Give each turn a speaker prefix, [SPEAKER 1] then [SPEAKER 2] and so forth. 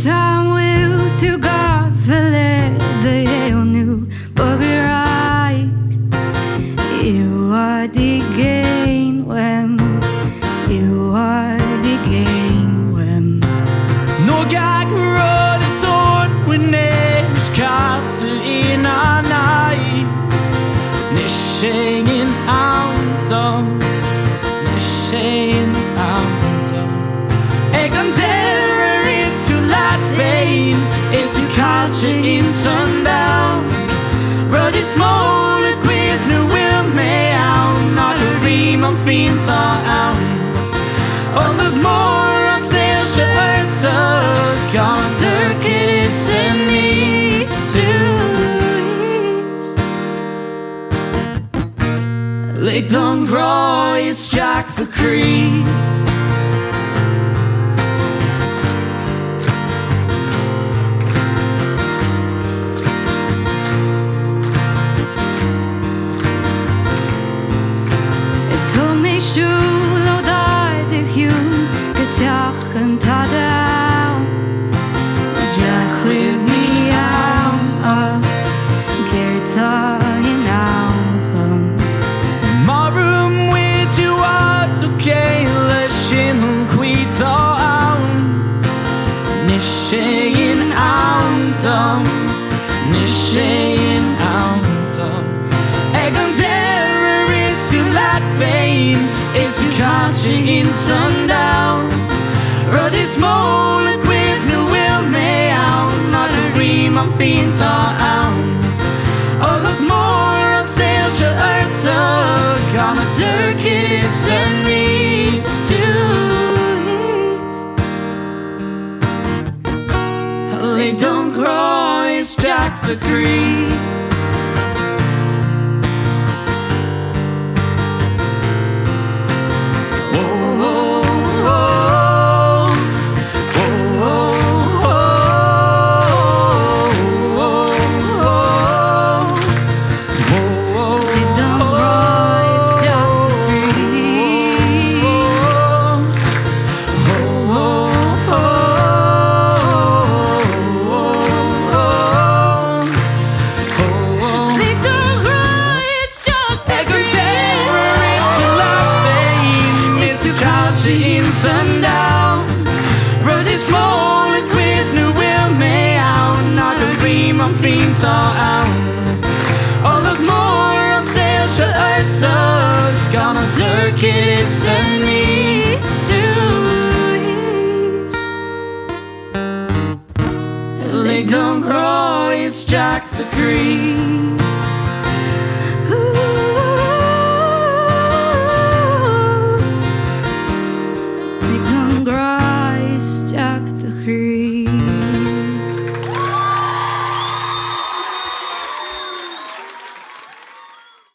[SPEAKER 1] will to gafa deireadh bogadh you are the gcéin you are the gcéin
[SPEAKER 2] No gach rud a dúirt when is casadh inár Nis in outdom Nis in outdom Ag an deireadh is to leat féin is to caillte insan down Rud is small a cuimhniú not airím an féin tá ann Olaf mór an sail se gan dúirt is an níos Lig don grá is Jack the Cree
[SPEAKER 1] Is ho mé siúil ó deireadh hiún go teachan tá Dea-chuimhní caillte in
[SPEAKER 2] Marum muid uaim do Gaeilge sin chuid Nis in outdom Nis in outdom Ag an deireadh is to leat féin is to caillte insan down Rud is small a cuimhniú not airím an féin tá ann Olaf mór an sail se gan a dúirt is an níos Lig don grá is Jack the Cree sundown Rud is small a cuimhniú not airím an féin tá ann Olaf mór an sail se gan a dúirt is an níos Lig don grá is Jack the Cree